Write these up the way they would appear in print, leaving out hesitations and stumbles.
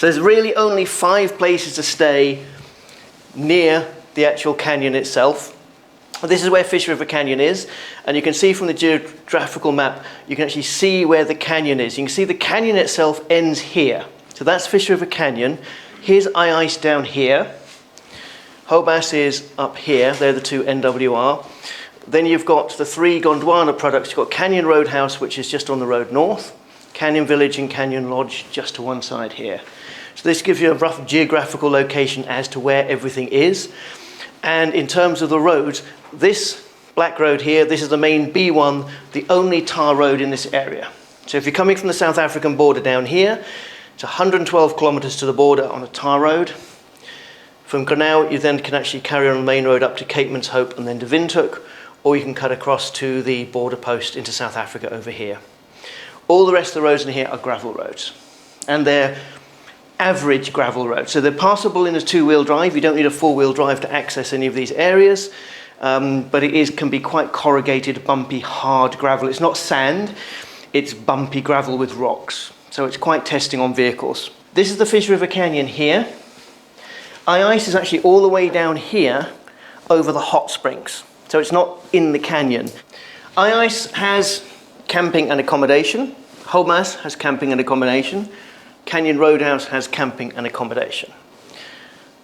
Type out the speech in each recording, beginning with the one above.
So there's really only 5 places to stay near the actual canyon itself. This is where Fish River Canyon is, and you can see from the geographical map, you can actually see where the canyon is. You can see the canyon itself ends here. So that's Fish River Canyon. Here's ice down here. Hobas is up here. They're the 2 NWR. Then you've got the 3 Gondwana products. You've got Canyon Roadhouse, which is just on the road north, Canyon Village and Canyon Lodge just to one side here. So this gives you a rough geographical location as to where everything is. And in terms of the roads, this black road here, this is the main B1, the only tar road in this area. So if you're coming from the South African border down here, it's 112 kilometers to the border on a tar road. From Granau, you then can actually carry on the main road up to Cape Mans Hope and then to Windhoek, or you can cut across to the border post into South Africa over here. All the rest of the roads in here are gravel roads, and they're average gravel roads. So they're passable in a 2-wheel drive. You don't need a 4-wheel drive to access any of these areas, but it can be quite corrugated, bumpy, hard gravel. It's not sand, it's bumpy gravel with rocks. So it's quite testing on vehicles. This is the Fish River Canyon here. Ice is actually all the way down here over the hot springs. So it's not in the canyon. Ice has camping and accommodation. Hobas has camping and accommodation. Canyon Roadhouse has camping and accommodation.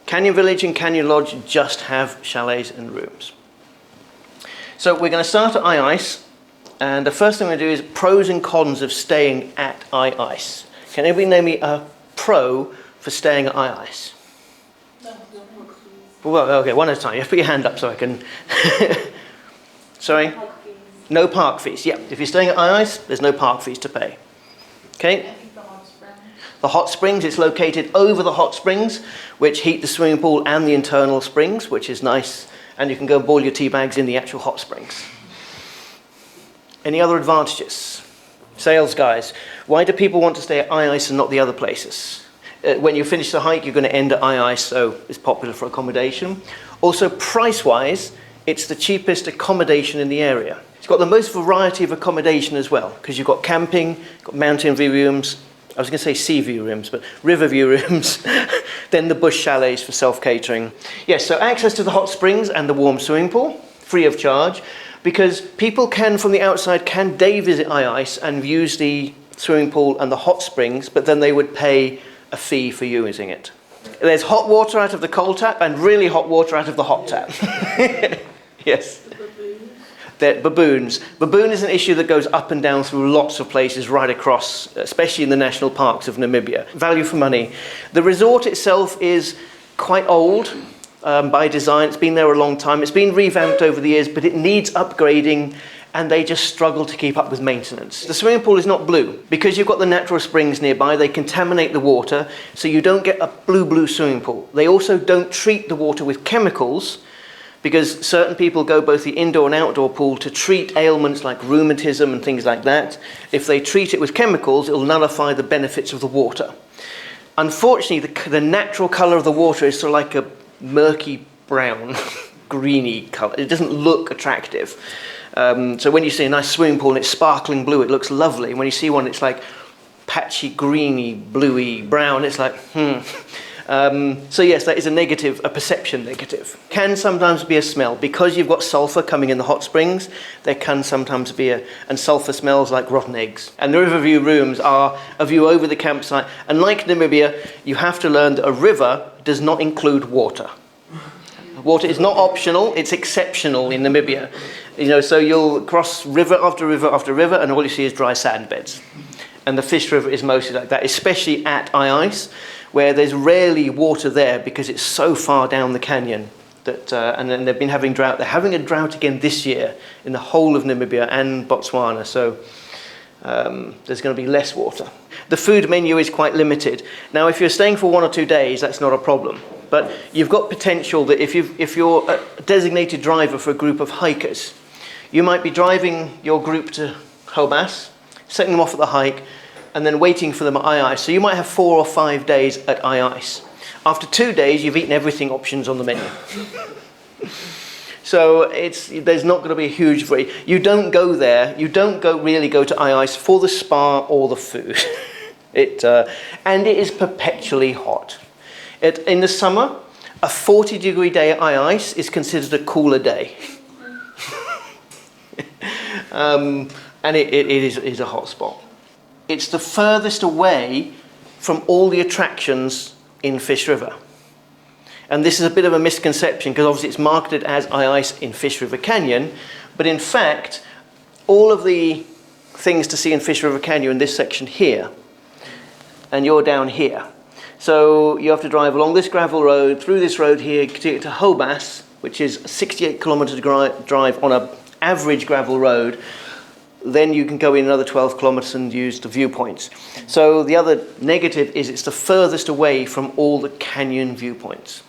Canyon Village and Canyon Lodge just have chalets and rooms. So we're going to start at Ice, and the first thing we're going to do is pros and cons of staying at Ice. Can anybody name me a pro for staying at Ice? Well, okay, one at a time. You have to put your hand up so I can... Sorry? No park fees. Yeah, if you're staying at Ice, there's no park fees to pay. Okay? The hot springs, it's located over the hot springs, which heat the swimming pool and the internal springs, which is nice. And you can go and boil your tea bags in the actual hot springs. Any other advantages? Sales guys, why do people want to stay at Ice and not the other places? When you finish the hike, you're going to end at Ice, so it's popular for accommodation. Also, price-wise, it's the cheapest accommodation in the area. It's got the most variety of accommodation as well, because you've got camping, you've got mountain view rooms, I was going to say sea view rooms, but river view rooms, then the bush chalets for self-catering. Yes, so access to the hot springs and the warm swimming pool, free of charge, because people from the outside can day visit Ice and use the swimming pool and the hot springs, but then they would pay a fee for using it. There's hot water out of the cold tap and really hot water out of the hot tap. Yes. Baboons. Baboon is an issue that goes up and down through lots of places right across, especially in the national parks of Namibia. Value for money. The resort itself is quite old by design. It's been there a long time. It's been revamped over the years, but it needs upgrading, and they just struggle to keep up with maintenance. The swimming pool is not blue. Because you've got the natural springs nearby, they contaminate the water, so you don't get a blue swimming pool. They also don't treat the water with chemicals, because certain people go both the indoor and outdoor pool to treat ailments like rheumatism and things like that. If they treat it with chemicals, it'll nullify the benefits of the water. Unfortunately, the natural colour of the water is sort of like a murky brown, greeny colour. It doesn't look attractive. So when you see a nice swimming pool and it's sparkling blue, it looks lovely. When you see one, it's like patchy, greeny, bluey, brown. It's like, So yes, that is a negative, a perception negative. Can sometimes be a smell. Because you've got sulfur coming in the hot springs, there can sometimes be and sulfur smells like rotten eggs. And the river view rooms are a view over the campsite. And like Namibia, you have to learn that a river does not include water. Water is not optional, it's exceptional in Namibia. So you'll cross river after river after river, and all you see is dry sand beds. And the Fish River is mostly like that, especially at Ice, where there's rarely water there because it's so far down the canyon. And then they've been having drought. They're having a drought again this year in the whole of Namibia and Botswana, so there's going to be less water. The food menu is quite limited. Now, if you're staying for 1 or 2 days, that's not a problem. But you've got potential that if you're a designated driver for a group of hikers, you might be driving your group to Hobas, setting them off at the hike, and then waiting for them at Ice. So you might have 4 or 5 days at Ice. After 2 days, you've eaten everything options on the menu. So there's not going to be a huge variety. You don't go there. You don't really go to Ice for the spa or the food. And it is perpetually hot. In the summer, a 40-degree day at ice is considered a cooler day. And it is a hot spot. It's the furthest away from all the attractions in Fish River. And this is a bit of a misconception because obviously it's marketed as ice in Fish River Canyon, but in fact, all of the things to see in Fish River Canyon in this section here, and you're down here. So you have to drive along this gravel road, through this road here, to get to Hobas, which is a 68-kilometre drive on an average gravel road. Then you can go in another 12 kilometres and use the viewpoints. So the other negative is it's the furthest away from all the canyon viewpoints.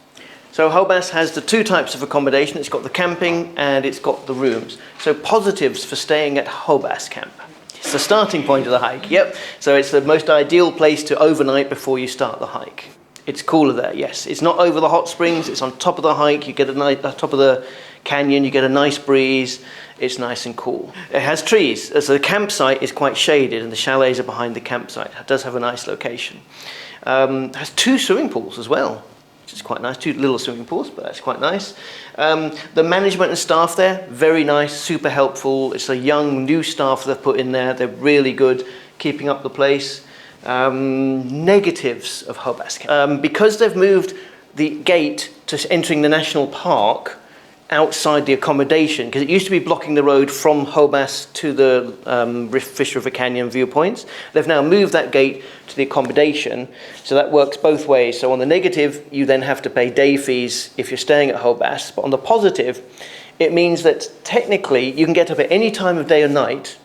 So Hobas has the two types of accommodation. It's got the camping and it's got the rooms. So positives for staying at Hobas Camp. It's the starting point of the hike, yep. So it's the most ideal place to overnight before you start the hike. It's cooler there, yes. It's not over the hot springs, it's on top of the hike. You get on top of the canyon, you get a nice breeze. It's nice and cool. It has trees, so the campsite is quite shaded and the chalets are behind the campsite. It does have a nice location. It has 2 swimming pools as well, which is quite nice. 2 little swimming pools, but that's quite nice. The management and staff there, very nice, super helpful. It's a young, new staff they've put in there. They're really good, keeping up the place. Negatives of Hobas Camp. Because they've moved the gate to entering the national park outside the accommodation, because it used to be blocking the road from Hobas to the Fish River Canyon viewpoints. They've now moved that gate to the accommodation, so that works both ways. So on the negative, you then have to pay day fees if you're staying at Hobas, but on the positive, it means that technically you can get up at any time of day or night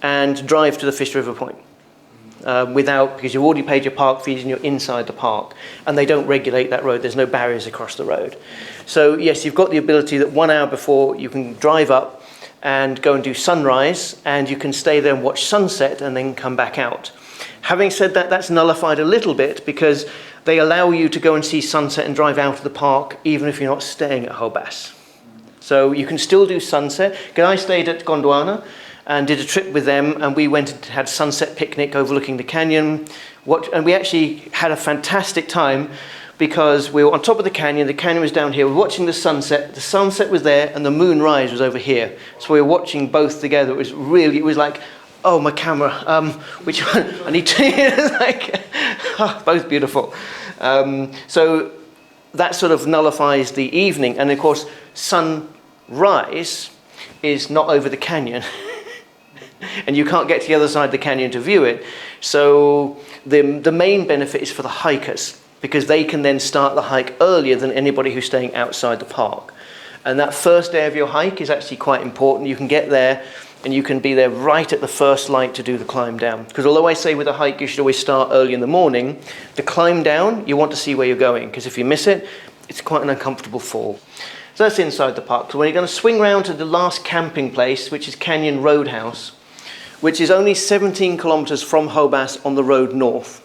and drive to the Fish River Point. Because you've already paid your park fees and you're inside the park, and they don't regulate that road. There's no barriers across the road. So yes, you've got the ability that 1 hour before you can drive up and go and do sunrise, and you can stay there and watch sunset and then come back out. Having said that, that's nullified a little bit because they allow you to go and see sunset and drive out of the park even if you're not staying at Hobas. So you can still do sunset. Because I stayed at Gondwana and did a trip with them, and we went and had sunset picnic overlooking the canyon. And we actually had a fantastic time because we were on top of the canyon was down here, we were watching the sunset was there, and the moonrise was over here. So we were watching both together. It was like, oh, my camera, which one? I need to, it's like, both beautiful. So that sort of nullifies the evening, and of course, sunrise is not over the canyon. And you can't get to the other side of the canyon to view it. So the main benefit is for the hikers, because they can then start the hike earlier than anybody who's staying outside the park. And that first day of your hike is actually quite important. You can get there and you can be there right at the first light to do the climb down. Because although I say with a hike you should always start early in the morning, the climb down, you want to see where you're going, because if you miss it, it's quite an uncomfortable fall. So that's inside the park. So when you're going to swing round to the last camping place, which is Canyon Roadhouse, which is only 17 kilometres from Hobas on the road north.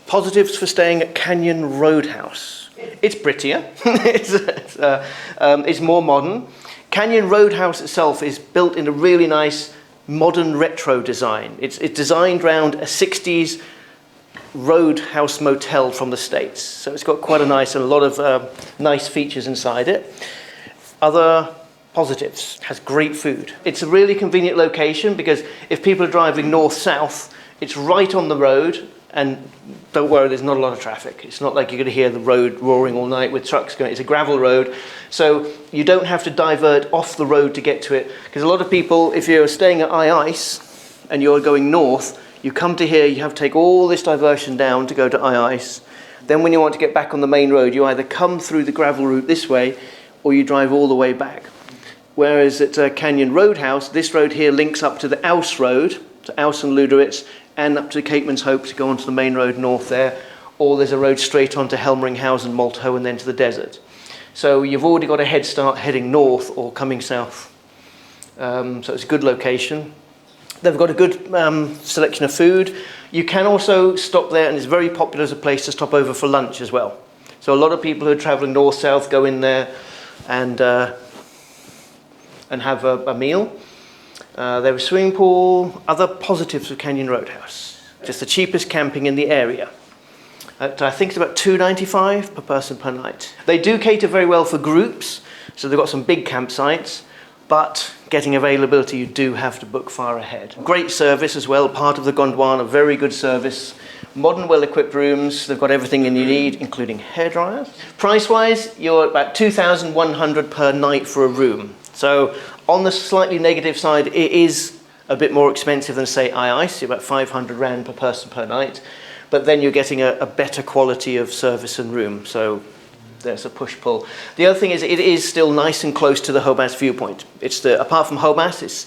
Positives for staying at Canyon Roadhouse. It's prettier, it's more modern. Canyon Roadhouse itself is built in a really nice modern retro design. It's designed around a 60s roadhouse motel from the States. So it's got quite a nice and a lot of nice features inside it. Other positives, has great food. It's a really convenient location because if people are driving north-south, it's right on the road, and don't worry, there's not a lot of traffic. It's not like you're going to hear the road roaring all night with trucks going. It's a gravel road, so you don't have to divert off the road to get to it. Because a lot of people, if you're staying at ice and you're going north, you come to here, you have to take all this diversion down to go to ice. Then when you want to get back on the main road, you either come through the gravel route this way, or you drive all the way back. Whereas at Canyon Roadhouse, this road here links up to the Ouse Road, to Ouse and Luderitz, and up to Capeman's Hope to go onto the main road north there, or there's a road straight on to Helmringhouse and Maltho and then to the desert. So you've already got a head start heading north or coming south. So it's a good location. They've got a good selection of food. You can also stop there, and it's very popular as a place to stop over for lunch as well. So a lot of people who are travelling north-south go in there and have a meal. There's a swimming pool. Other positives of Canyon Roadhouse. It's the cheapest camping in the area. I think it's about $2.95 per person per night. They do cater very well for groups, so they've got some big campsites, but getting availability, you do have to book far ahead. Great service as well, part of the Gondwana, very good service. Modern, well-equipped rooms, they've got everything you need, including hairdryers. Price-wise, you're about $2,100 per night for a room. So on the slightly negative side, it is a bit more expensive than, say, ice, about 500 Rand per person per night. But then you're getting a better quality of service and room, so there's a push-pull. The other thing is it is still nice and close to the Hobas viewpoint. Apart from Hobas, it's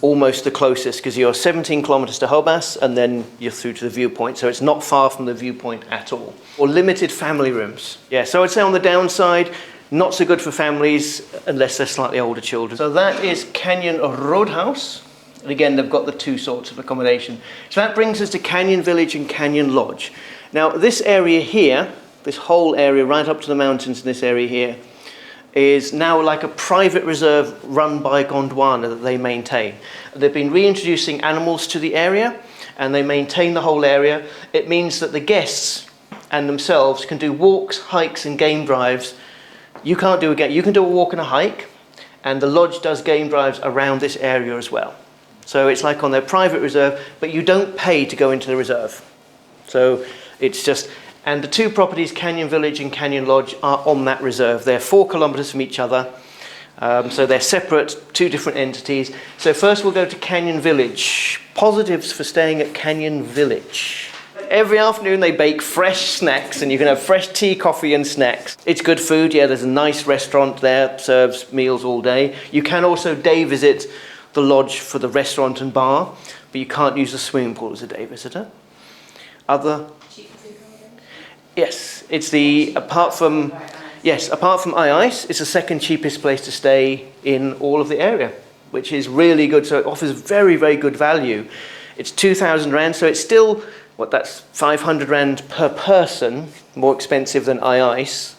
almost the closest, because you're 17 kilometers to Hobas and then you're through to the viewpoint, so it's not far from the viewpoint at all. Or limited family rooms. Yeah, so I'd say on the downside, not so good for families unless they're slightly older children. So that is Canyon Roadhouse. And again, they've got the two sorts of accommodation. So that brings us to Canyon Village and Canyon Lodge. Now, this area here, this whole area right up to the mountains in this area here, is now like a private reserve run by Gondwana that they maintain. They've been reintroducing animals to the area, and they maintain the whole area. It means that the guests and themselves can do walks, hikes, and game drives. You can't do you can do a walk and a hike, and the lodge does game drives around this area as well. So it's like on their private reserve, but you don't pay to go into the reserve. So it's just, and the two properties, Canyon Village and Canyon Lodge, are on that reserve. They're 4 kilometers from each other. So they're separate, two different entities. So first we'll go to Canyon Village. Positives for staying at Canyon Village. Every afternoon they bake fresh snacks, and you can have fresh tea, coffee and snacks. It's good food, yeah, there's a nice restaurant there, serves meals all day. You can also day visit the lodge for the restaurant and bar, but you can't use the swimming pool as a day visitor. Yes, it's apart from ice, it's the second cheapest place to stay in all of the area, which is really good. So it offers very, very good value. It's 2,000 Rand, so it's still, that's 500 Rand per person, more expensive than ice,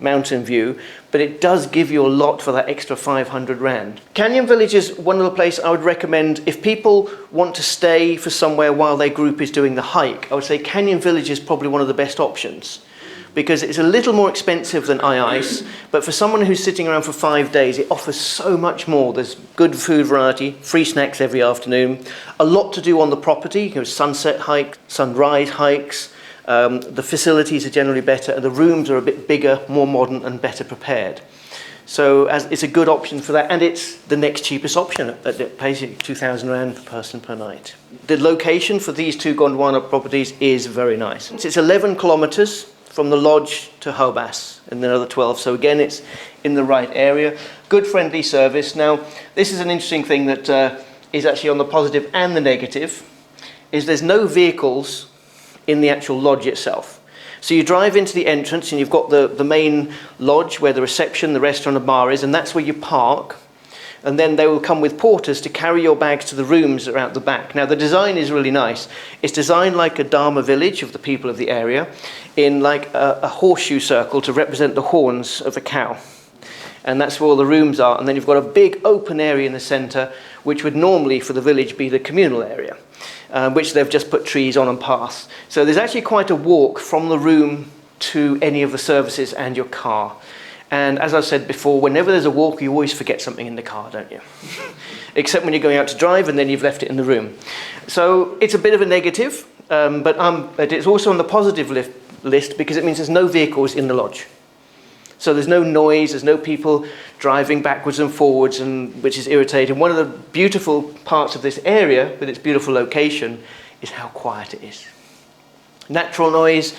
Mountain View, but it does give you a lot for that extra 500 Rand. Canyon Village is one of the places I would recommend if people want to stay for somewhere while their group is doing the hike. I would say Canyon Village is probably one of the best options, because it's a little more expensive than ice, but for someone who's sitting around for 5 days, it offers so much more. There's good food variety, free snacks every afternoon, a lot to do on the property, sunset hike, sunrise hikes. The facilities are generally better, and the rooms are a bit bigger, more modern and better prepared. So it's a good option for that, and it's the next cheapest option at basically 2,000 Rand per person per night. The location for these two Gondwana properties is very nice. It's 11 kilometers from the lodge to Hobas, and another 12, so again it's in the right area. Good friendly service. Now this is an interesting thing that is actually on the positive and the negative, is there's no vehicles in the actual lodge itself. So you drive into the entrance and you've got the main lodge where the reception, the restaurant and bar is, and that's where you park. And then they will come with porters to carry your bags to the rooms that are out the back. Now the design is really nice. It's designed like a Dharma village of the people of the area, in like a horseshoe circle to represent the horns of a cow. And that's where all the rooms are. And then you've got a big open area in the centre, which would normally for the village be the communal area, which they've just put trees on and paths. So there's actually quite a walk from the room to any of the services and your car. And as I said before, whenever there's a walk, you always forget something in the car, don't you? Except when you're going out to drive and then you've left it in the room. So it's a bit of a negative, but it's also on the positive list because it means there's no vehicles in the lodge. So there's no noise, there's no people driving backwards and forwards, which is irritating. One of the beautiful parts of this area, with its beautiful location, is how quiet it is. Natural noise,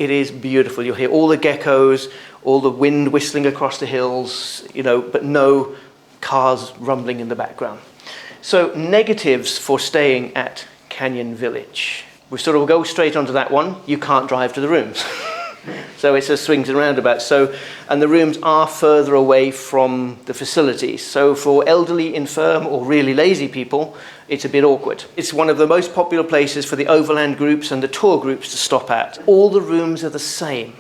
it is beautiful. You'll hear all the geckos, all the wind whistling across the hills, but no cars rumbling in the background. So negatives for staying at Canyon Village. We sort of go straight onto that one. You can't drive to the rooms. So it's a swings and roundabouts. And the rooms are further away from the facilities. So for elderly, infirm, or really lazy people, it's a bit awkward. It's one of the most popular places for the overland groups and the tour groups to stop at. All the rooms are the same.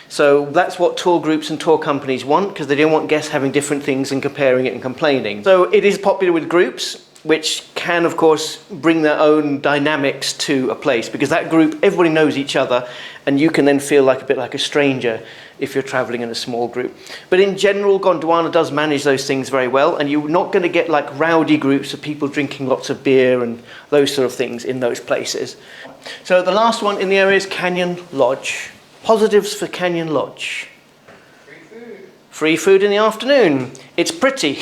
So that's what tour groups and tour companies want, because they don't want guests having different things and comparing it and complaining. So it is popular with groups. which can, of course, bring their own dynamics to a place, because that group, everybody knows each other, and you can then feel like a bit like a stranger if you're traveling in a small group. But in general, Gondwana does manage those things very well, and you're not going to get like rowdy groups of people drinking lots of beer and those sort of things in those places. So the last one in the area is Canyon Lodge. Positives for Canyon Lodge. Free food in the afternoon. It's pretty.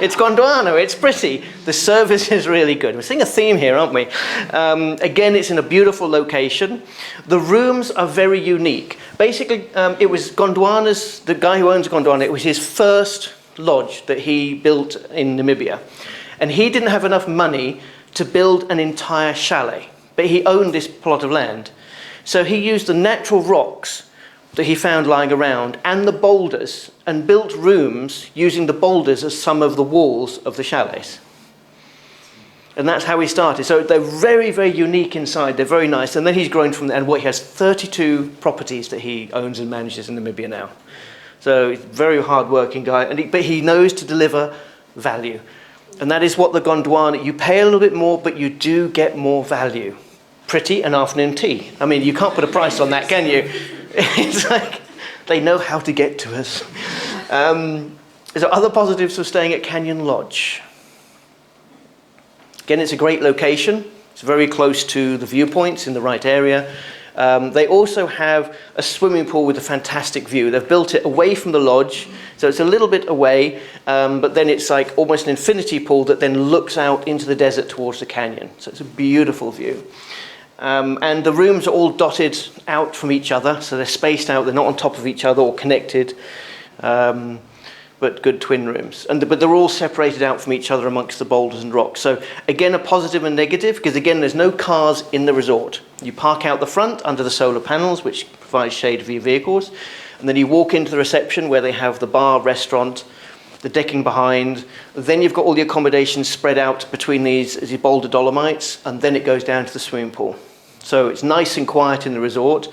It's Gondwana, it's pretty. The service is really good. We're seeing a theme here, aren't we? Again, it's in a beautiful location. The rooms are very unique. Basically, it was Gondwana's, the guy who owns Gondwana, it was his first lodge that he built in Namibia. And he didn't have enough money to build an entire chalet, but he owned this plot of land. So he used the natural rocks that he found lying around and the boulders and built rooms using the boulders as some of the walls of the chalets. And that's how he started. So they're very, very unique inside. They're very nice. And then he's grown from there. And he has 32 properties that he owns and manages in Namibia now. So he's a very hard-working guy. But he knows to deliver value. And that is what the Gondwana, you pay a little bit more, but you do get more value. Pretty and afternoon tea. I mean, you can't put a price on that, can you? It's like they know how to get to us. There's other positives of staying at Canyon Lodge. Again, it's a great location. It's very close to the viewpoints in the right area. They also have a swimming pool with a fantastic view. They've built it away from the lodge, so it's a little bit away, but then it's like almost an infinity pool that then looks out into the desert towards the canyon. So it's a beautiful view. And the rooms are all dotted out from each other, so they're spaced out, they're not on top of each other or connected, but good twin rooms. But they're all separated out from each other amongst the boulders and rocks. So again, a positive and negative, because again, there's no cars in the resort. You park out the front under the solar panels, which provides shade for your vehicles, and then you walk into the reception where they have the bar, restaurant, the decking behind. Then you've got all the accommodations spread out between these boulder dolomites, and then it goes down to the swimming pool. So it's nice and quiet in the resort.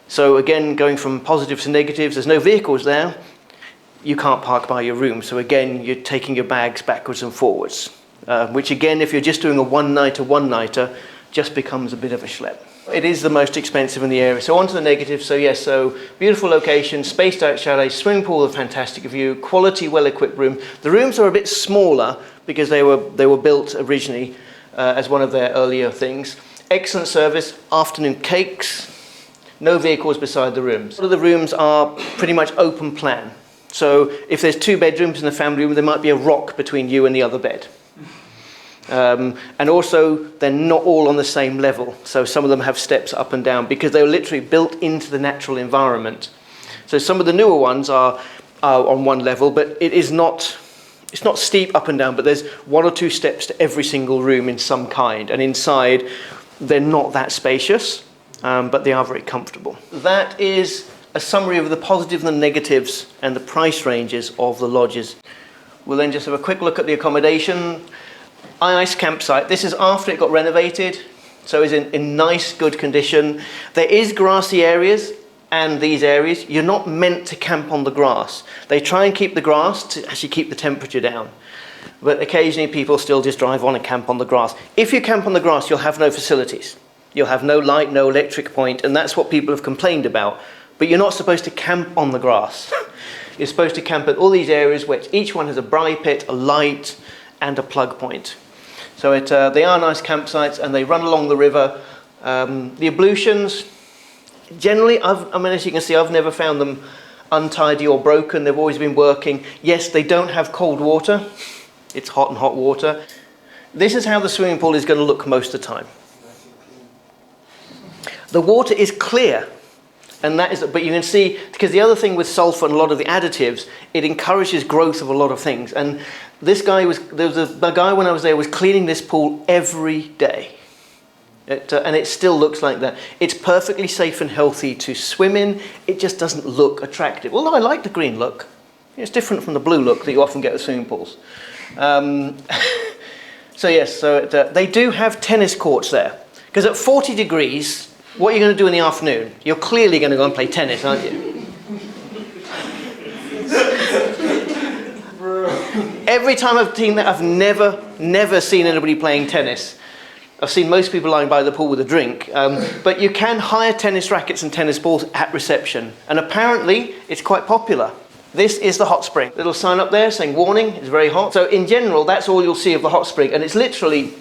So again, going from positives to negatives, there's no vehicles there. You can't park by your room. So again, you're taking your bags backwards and forwards, which again, if you're just doing a one-nighter, just becomes a bit of a schlep. It is the most expensive in the area. So on to the negatives. So yes, so beautiful location, spaced out chalet, swimming pool, a fantastic view, quality, well-equipped room. The rooms are a bit smaller because they were built originally as one of their earlier things. Excellent service, afternoon cakes, no vehicles beside the rooms. All of the rooms are pretty much open plan. So if there's 2 bedrooms in the family room, there might be a rock between you and the other bed. And also, they're not all on the same level. So some of them have steps up and down because they're literally built into the natural environment. So some of the newer ones are on one level, but it's not steep up and down, but there's 1 or 2 steps to every single room in some kind. And inside, they're not that spacious, but they are very comfortable. That is a summary of the positives and the negatives and the price ranges of the lodges. We'll then just have a quick look at the accommodation. Ice campsite. This is after it got renovated, so it's in nice, good condition. There is grassy areas, and these areas, you're not meant to camp on the grass. They try and keep the grass to actually keep the temperature down. But occasionally people still just drive on and camp on the grass. If you camp on the grass, you'll have no facilities. You'll have no light, no electric point, and that's what people have complained about. But you're not supposed to camp on the grass. You're supposed to camp at all these areas where each one has a braai pit, a light, and a plug point. So they are nice campsites, and they run along the river. The ablutions, generally, as you can see, I've never found them untidy or broken. They've always been working. Yes, they don't have cold water. It's hot and hot water. This is how the swimming pool is going to look most of the time. The water is clear. And that is, but you can see, because the other thing with sulfur and a lot of the additives, it encourages growth of a lot of things. And this guy there was a guy when I was there was cleaning this pool every day. And it still looks like that. It's perfectly safe and healthy to swim in. It just doesn't look attractive. Although I like the green look. It's different from the blue look that you often get at swimming pools. So yes, they do have tennis courts there. Because at 40 degrees, what are you going to do in the afternoon? You're clearly going to go and play tennis, aren't you? Every time I've seen that, I've never seen anybody playing tennis. I've seen most people lying by the pool with a drink, but you can hire tennis rackets and tennis balls at reception, and apparently it's quite popular. This is the hot spring. Little sign up there saying warning, it's very hot. So in general, that's all you'll see of the hot spring, and it's literally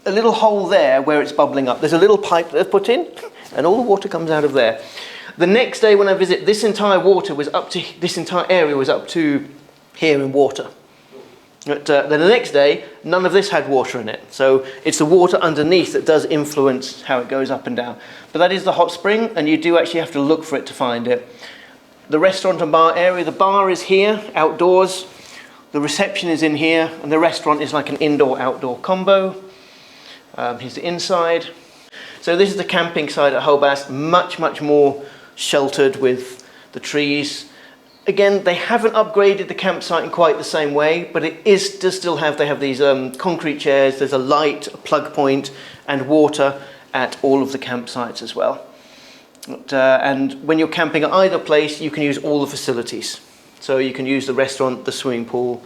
a little hole there where it's bubbling up. There's a little pipe that they've put in, and all the water comes out of there. The next day when I visit, this entire area was up to here in water. But then the next day, none of this had water in it. So it's the water underneath that does influence how it goes up and down. But that is the hot spring, and you do actually have to look for it to find it. The restaurant and bar area, the bar is here, outdoors. The reception is in here, and the restaurant is like an indoor-outdoor combo. Here's the inside. So this is the camping side at Hobart, much more sheltered with the trees. Again, they haven't upgraded the campsite in quite the same way, but it does still have, they have these concrete chairs, there's a light, a plug point, and water at all of the campsites as well. And when you're camping at either place, you can use all the facilities. So you can use the restaurant, the swimming pool,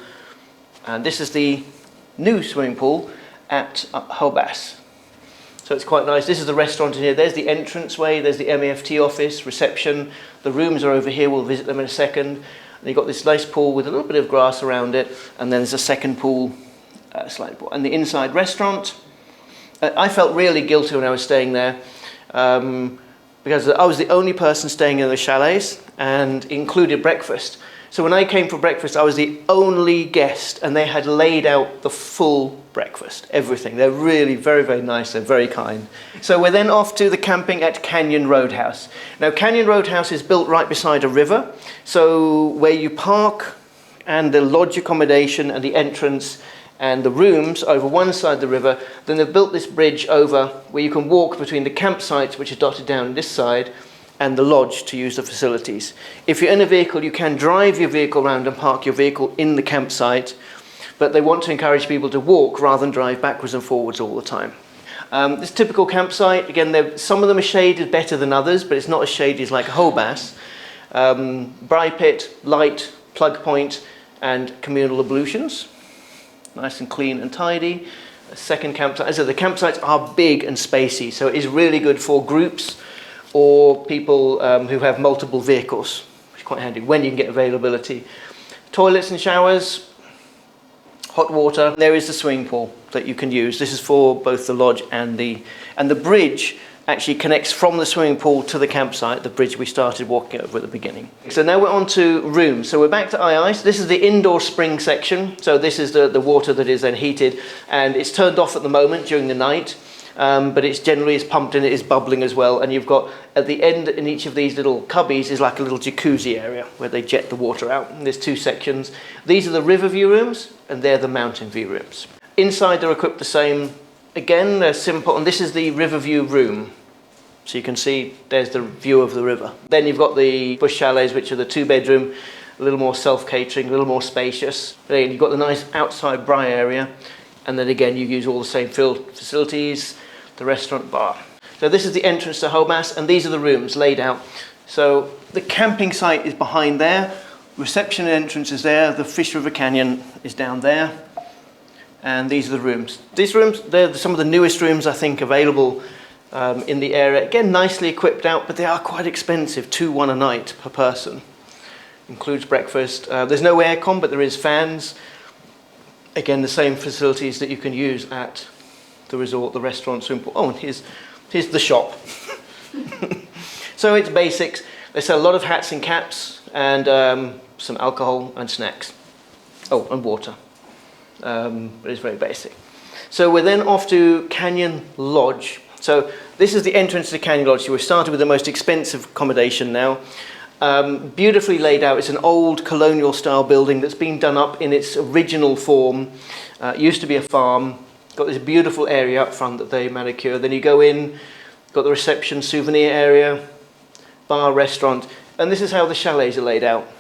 and this is the new swimming pool at Hobart. So it's quite nice. This is the restaurant in here. There's the entranceway, there's the MAFT office, reception. The rooms are over here, we'll visit them in a second. And you've got this nice pool with a little bit of grass around it, and then there's a second pool, slide pool. And the inside restaurant. I felt really guilty when I was staying there, because I was the only person staying in the chalets, and included breakfast. So when I came for breakfast, I was the only guest, and they had laid out the full breakfast, everything. They're really very nice, they're very kind. So we're then off to the camping at Canyon Roadhouse. Now Canyon Roadhouse is built right beside a river, so where you park and the lodge accommodation and the entrance and the rooms over one side of the river, then they've built this bridge over where you can walk between the campsites, which are dotted down this side, and the lodge to use the facilities. If you're in a vehicle, you can drive your vehicle around and park your vehicle in the campsite, but they want to encourage people to walk rather than drive backwards and forwards all the time. This typical campsite, again, some of them are shaded better than others, but it's not as shady as like a Hobart. Braai pit, light, plug point, and communal ablutions. Nice and clean and tidy. A second campsite. As I said, the campsites are big and spacey, so it is really good for groups or people who have multiple vehicles, which is quite handy when you can get availability. Toilets and showers, hot water. There is the swimming pool that you can use. This is for both the lodge and the bridge actually connects from the swimming pool to the campsite, the bridge we started walking over at the beginning. So now we're on to rooms. So we're back to ice. This is the indoor spring section. So this is the water that is then heated, and it's turned off at the moment during the night. But it's generally is pumped in, it is bubbling as well, and you've got at the end in each of these little cubbies is like a little jacuzzi area where they jet the water out. And there's two sections. These are the river view rooms, and they're the mountain view rooms. Inside they're equipped the same. Again, they're simple, and this is the river view room. So you can see there's the view of the river. Then you've got the bush chalets, which are the 2-bedroom, a little more self-catering, a little more spacious. Then you've got the nice outside braai area, and then again you use all the same facilities. The restaurant bar. So this is the entrance to Hobart, and these are the rooms laid out. So the camping site is behind there, reception and entrance is there, the Fish River Canyon is down there, and these are the rooms. These rooms, they're some of the newest rooms I think available in the area. Again, nicely equipped out, but they are quite expensive, $2,1 a night per person. Includes breakfast. There's no aircon, but there is fans. Again, the same facilities that you can use at the resort, the restaurant, swimming pool. Oh, and here's the shop. So it's basics. They sell a lot of hats and caps, and some alcohol and snacks. Oh, and water. But it's very basic. So we're then off to Canyon Lodge. So this is the entrance to the Canyon Lodge. So we're starting with the most expensive accommodation now. Beautifully laid out. It's an old colonial style building that's been done up in its original form. It used to be a farm. Got this beautiful area up front that they manicure. Then you go in, got the reception, souvenir area, bar, restaurant, and this is how the chalets are laid out.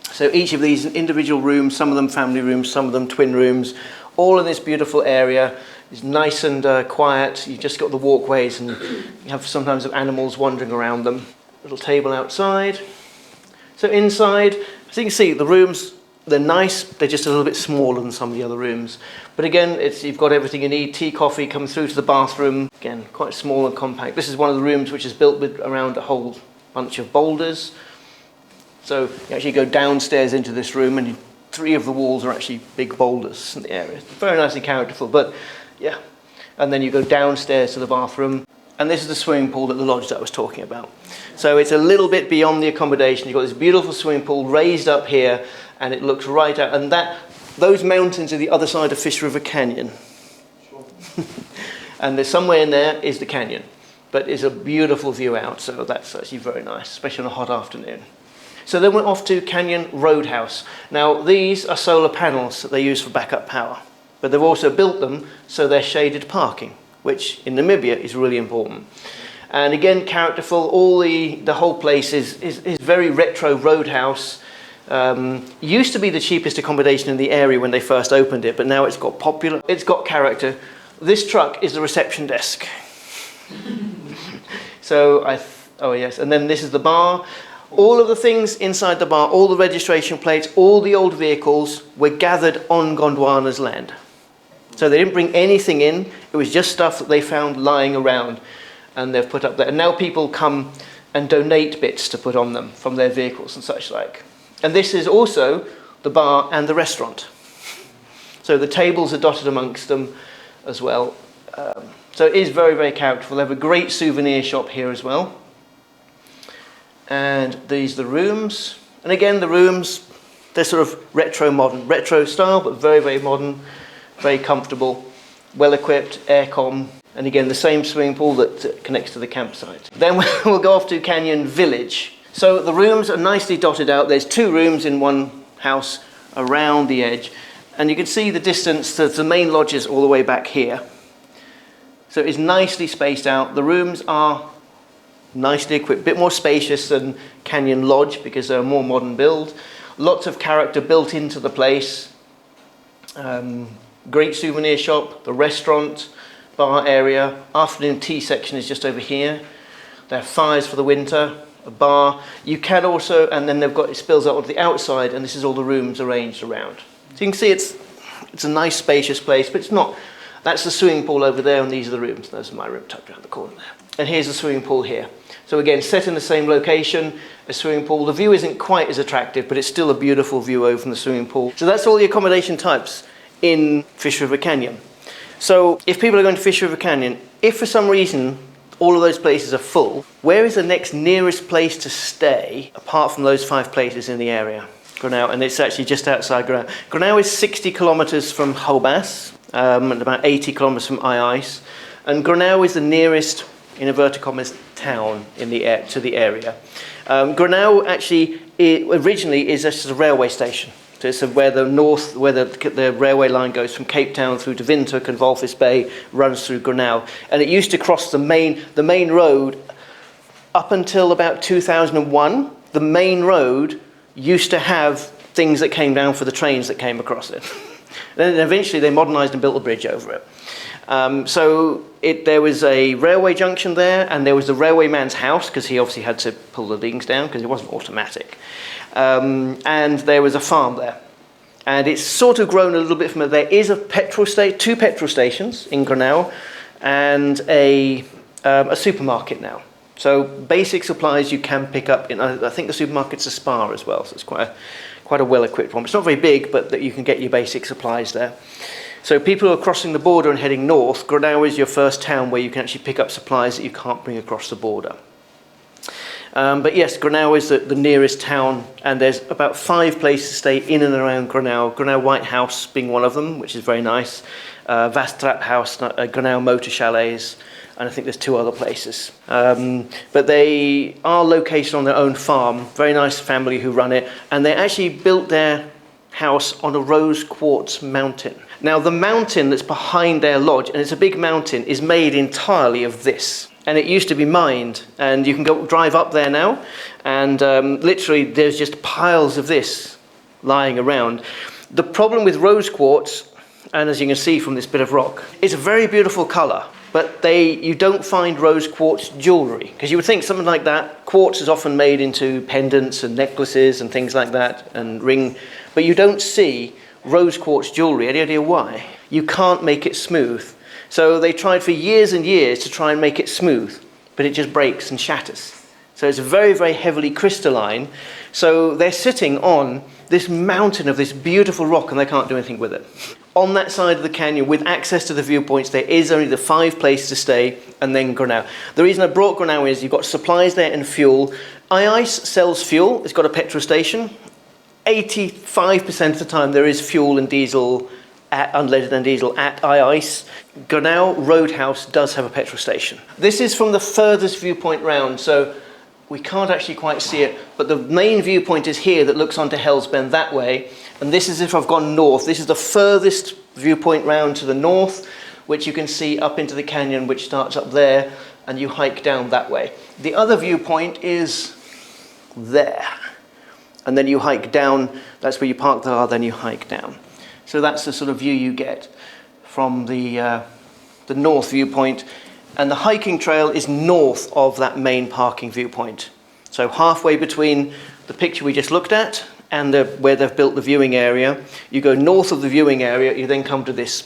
So each of these individual rooms, some of them family rooms, some of them twin rooms, all in this beautiful area. It's nice and quiet. You've just got the walkways, and you have sometimes animals wandering around them. Little table outside. So inside, as you can see, the rooms They're nice, they're just a little bit smaller than some of the other rooms. But again, you've got everything you need. Tea, coffee, comes through to the bathroom. Again, quite small and compact. This is one of the rooms which is built with around a whole bunch of boulders. So you actually go downstairs into this room and 3 of the walls are actually big boulders in the area. Very nice and characterful, but yeah. And then you go downstairs to the bathroom. And this is the swimming pool at the lodge that I was talking about. So it's a little bit beyond the accommodation. You've got this beautiful swimming pool raised up here, and it looks right out. And those mountains are the other side of Fish River Canyon. Sure. And there's somewhere in there is the canyon. But it's a beautiful view out, so that's actually very nice, especially on a hot afternoon. So then we're off to Canyon Roadhouse. Now, these are solar panels that they use for backup power. But they've also built them so they're shaded parking, which in Namibia is really important. And again, characterful, the whole place is very retro roadhouse. Used to be the cheapest accommodation in the area when they first opened it, but now it's got popular, it's got character. This truck is the reception desk. So oh yes, and then this is the bar. All of the things inside the bar, all the registration plates, all the old vehicles were gathered on Gondwana's land. So they didn't bring anything in, it was just stuff that they found lying around and they've put up there. And now people come and donate bits to put on them from their vehicles and such like. And this is also the bar and the restaurant. So the tables are dotted amongst them as well. So it is very, very characterful. They have a great souvenir shop here as well. And these are the rooms. And again, the rooms, they're sort of retro modern. Retro style, but very, very modern. Very comfortable, well-equipped, aircon, and again the same swimming pool that connects to the campsite. Then we'll go off to Canyon Village. So the rooms are nicely dotted out. There's 2 rooms in one house around the edge, and you can see the distance to the main lodges all the way back here. So it's nicely spaced out. The rooms are nicely equipped, a bit more spacious than Canyon Lodge because they're a more modern build. Lots of character built into the place. Great souvenir shop, the restaurant, bar area, afternoon tea section is just over here. They have fires for the winter, a bar. You can also, and then it spills out onto the outside, and this is all the rooms arranged around. So you can see it's a nice spacious place, but it's not. That's the swimming pool over there, and these are the rooms. Those are my room tucked around the corner there. And here's the swimming pool here. So again, set in the same location, a swimming pool. The view isn't quite as attractive, but it's still a beautiful view over from the swimming pool. So that's all the accommodation types in Fish River Canyon. So if people are going to Fish River Canyon, if for some reason all of those places are full, where is the next nearest place to stay apart from those 5 places in the area? Granau, and it's actually just outside Granau. Granau is 60 kilometers from Hobas, and about 80 kilometers from Ice. And Granau is the nearest, in inverted commas, town in to the area. Granau actually originally is just a railway station. So it's where the railway line goes from Cape Town through to Windhoek and Walvis Bay, runs through Granau. And it used to cross the main road up until about 2001. The main road used to have things that came down for the trains that came across it. Then eventually they modernised and built a bridge over it. There was a railway junction there, and there was the railwayman's house, because he obviously had to pull the things down because it wasn't automatic. And there was a farm there. And it's sort of grown a little bit from there. There is 2 petrol stations in Granau and a supermarket now. So basic supplies you can pick up I think the supermarket's a Spar as well, so it's quite a well-equipped one. It's not very big, but that you can get your basic supplies there. So people who are crossing the border and heading north, Granau is your first town where you can actually pick up supplies that you can't bring across the border. But yes, Granau is the nearest town, and there's about 5 places to stay in and around Granau. Granau White House being one of them, which is very nice. Vastrap House, Granau Motor Chalets, and I think there's 2 other places. But they are located on their own farm, very nice family who run it, and they actually built their house on a rose quartz mountain. Now the mountain that's behind their lodge, and it's a big mountain, is made entirely of this. And it used to be mined, and you can go drive up there now, and literally there's just piles of this lying around. The problem with rose quartz, and as you can see from this bit of rock, it's a very beautiful colour, but you don't find rose quartz jewellery, because you would think something like that, quartz is often made into pendants and necklaces and things like that, and but you don't see rose quartz jewellery. Any idea why? You can't make it smooth. So they tried for years and years to try and make it smooth, but it just breaks and shatters. So it's very, very heavily crystalline. So they're sitting on this mountain of this beautiful rock, and they can't do anything with it. On that side of the canyon, with access to the viewpoints, there is only the 5 places to stay, and then Granau. The reason I brought Granau is you've got supplies there and fuel. ice sells fuel. It's got a petrol station. 85% of the time there is fuel and diesel, unleaded and diesel at ice. Granau Roadhouse does have a petrol station. This is from the furthest viewpoint round, so we can't actually quite see it, but the main viewpoint is here that looks onto Hell's Bend that way, and this is if I've gone north. This is the furthest viewpoint round to the north, which you can see up into the canyon, which starts up there, and you hike down that way. The other viewpoint is there, and then you hike down. That's where you park the car, then you hike down. So that's the sort of view you get from the north viewpoint. And the hiking trail is north of that main parking viewpoint. So halfway between the picture we just looked at and where they've built the viewing area, you go north of the viewing area, you then come to this